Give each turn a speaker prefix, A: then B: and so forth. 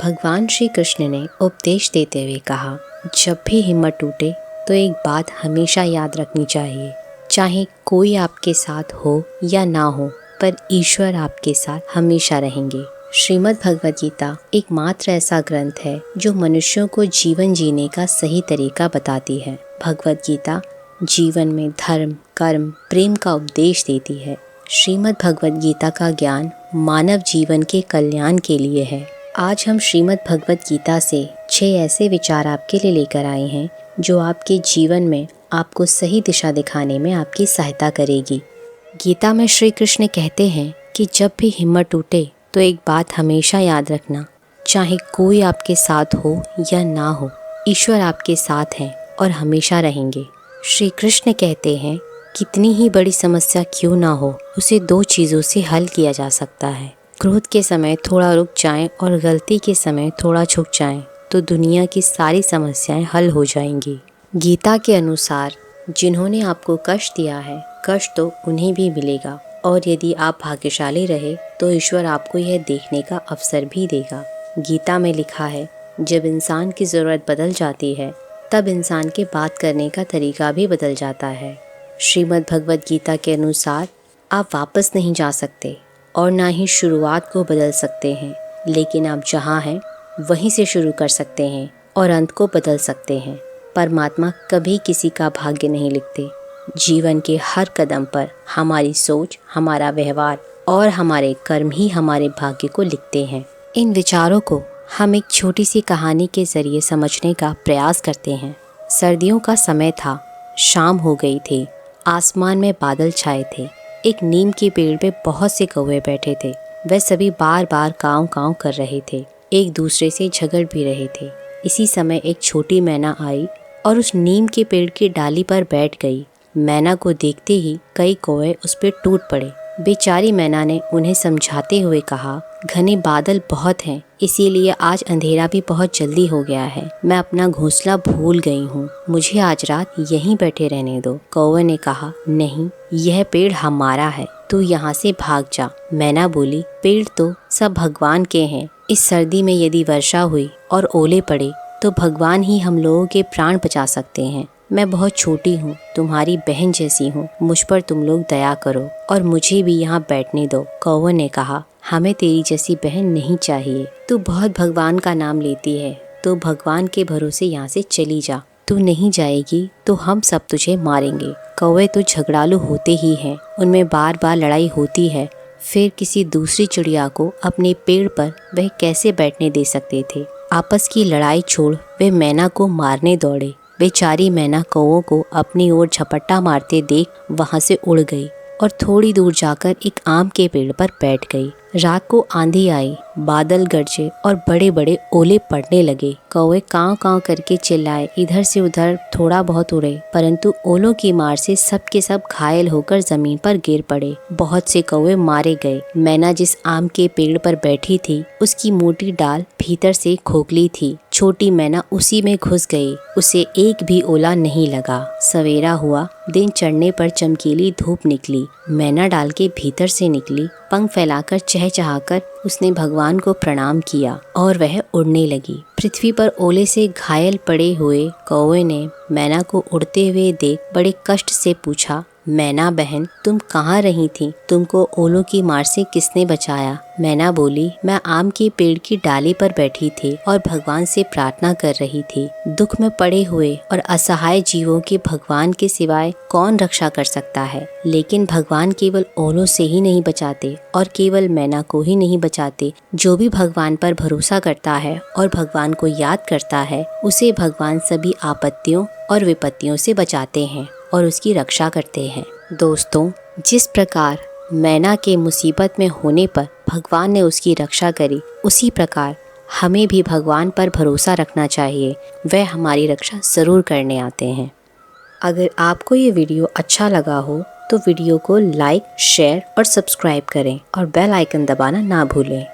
A: भगवान श्री कृष्ण ने उपदेश देते हुए कहा, जब भी हिम्मत टूटे तो एक बात हमेशा याद रखनी चाहिए, चाहे कोई आपके साथ हो या ना हो, पर ईश्वर आपके साथ हमेशा रहेंगे। श्रीमद् भगवद गीता एकमात्र ऐसा ग्रंथ है जो मनुष्यों को जीवन जीने का सही तरीका बताती है। भगवद गीता जीवन में धर्म, कर्म, प्रेम का उपदेश देती है। श्रीमद् भगवद गीता का ज्ञान मानव जीवन के कल्याण के लिए है। आज हम श्रीमद् भगवद गीता से 6 ऐसे विचार आपके लिए लेकर आए हैं जो आपके जीवन में आपको सही दिशा दिखाने में आपकी सहायता करेगी। गीता में श्री कृष्ण कहते हैं कि जब भी हिम्मत टूटे तो एक बात हमेशा याद रखना, चाहे कोई आपके साथ हो या ना हो, ईश्वर आपके साथ हैं और हमेशा रहेंगे। श्री कृष्ण कहते हैं, कितनी ही बड़ी समस्या क्यों ना हो, उसे 2 चीज़ों से हल किया जा सकता है। क्रोध के समय थोड़ा रुक जाएं और गलती के समय थोड़ा झुक जाएं, तो दुनिया की सारी समस्याएं हल हो जाएंगी। गीता के अनुसार जिन्होंने आपको कष्ट दिया है, कष्ट तो उन्हें भी मिलेगा, और यदि आप भाग्यशाली रहे तो ईश्वर आपको यह देखने का अवसर भी देगा। गीता में लिखा है, जब इंसान की ज़रूरत बदल जाती है तब इंसान के बात करने का तरीका भी बदल जाता है। श्रीमद् भगवद गीता के अनुसार आप वापस नहीं जा सकते और ना ही शुरुआत को बदल सकते हैं, लेकिन आप जहाँ हैं वहीं से शुरू कर सकते हैं और अंत को बदल सकते हैं। परमात्मा कभी किसी का भाग्य नहीं लिखते। जीवन के हर कदम पर हमारी सोच, हमारा व्यवहार और हमारे कर्म ही हमारे भाग्य को लिखते हैं। इन विचारों को हम एक छोटी सी कहानी के ज़रिए समझने का प्रयास करते हैं। सर्दियों का समय था, शाम हो गई थी, आसमान में बादल छाए थे। एक नीम के पेड़ पे बहुत से कौवे बैठे थे। वे सभी बार बार काँव काँव कर रहे थे, एक दूसरे से झगड़ भी रहे थे। इसी समय एक छोटी मैना आई और उस नीम के पेड़ की डाली पर बैठ गई। मैना को देखते ही कई कौवे उस पर टूट पड़े। बेचारी मैना ने उन्हें समझाते हुए कहा, घने बादल बहुत हैं, इसीलिए आज अंधेरा भी बहुत जल्दी हो गया है। मैं अपना घोंसला भूल गई हूँ, मुझे आज रात यहीं बैठे रहने दो। कौवे ने कहा, नहीं, यह पेड़ हमारा है, तू यहाँ से भाग जा। मैना बोली, पेड़ तो सब भगवान के हैं। इस सर्दी में यदि वर्षा हुई और ओले पड़े तो भगवान ही हम लोगों के प्राण बचा सकते हैं। मैं बहुत छोटी हूँ, तुम्हारी बहन जैसी हूँ, मुझ पर तुम लोग दया करो और मुझे भी यहाँ बैठने दो। कौवे ने कहा, हमें तेरी जैसी बहन नहीं चाहिए। तू बहुत भगवान का नाम लेती है, तो भगवान के भरोसे यहाँ से चली जा। तू नहीं जाएगी तो हम सब तुझे मारेंगे। कौवे तो झगड़ालू होते ही हैं, उनमें बार बार लड़ाई होती है। फिर किसी दूसरी चिड़िया को अपने पेड़ पर वह कैसे बैठने दे सकते थे। आपस की लड़ाई छोड़ वे मैना को मारने दौड़े। बेचारी मैना कौवों को अपनी ओर झपट्टा मारते देख वहां से उड़ गई और थोड़ी दूर जाकर एक आम के पेड़ पर बैठ गई। रात को आंधी आई, बादल गरजे और बड़े बड़े ओले पड़ने लगे। कौवे काँव काँव करके चिल्लाए, इधर से उधर थोड़ा बहुत उड़े, परंतु ओलों की मार से सब के सब घायल होकर जमीन पर गिर पड़े। बहुत से कौवे मारे गए। मैना जिस आम के पेड़ पर बैठी थी, उसकी मोटी डाल भीतर से खोखली थी। छोटी मैना उसी में घुस गई, उसे एक भी ओला नहीं लगा। सवेरा हुआ, दिन चढ़ने पर चमकीली धूप निकली। मैना डाल के भीतर से निकली, पंख फैलाकर चहचहाकर उसने भगवान को प्रणाम किया और वह उड़ने लगी। पृथ्वी पर ओले से घायल पड़े हुए कौवे ने मैना को उड़ते हुए देख बड़े कष्ट से पूछा, मैना बहन, तुम कहाँ रही थी? तुमको ओलों की मार से किसने बचाया? मैना बोली, मैं आम के पेड़ की डाली पर बैठी थी और भगवान से प्रार्थना कर रही थी। दुख में पड़े हुए और असहाय जीवों की भगवान के सिवाय कौन रक्षा कर सकता है? लेकिन भगवान केवल ओलों से ही नहीं बचाते और केवल मैना को ही नहीं बचाते। जो भी भगवान पर भरोसा करता है और भगवान को याद करता है, उसे भगवान सभी आपत्तियों और विपत्तियों से बचाते हैं और उसकी रक्षा करते हैं। दोस्तों, जिस प्रकार मैना के मुसीबत में होने पर भगवान ने उसकी रक्षा करी, उसी प्रकार हमें भी भगवान पर भरोसा रखना चाहिए। वह हमारी रक्षा ज़रूर करने आते हैं। अगर आपको ये वीडियो अच्छा लगा हो तो वीडियो को लाइक, शेयर और सब्सक्राइब करें और बेल आइकन दबाना ना भूलें।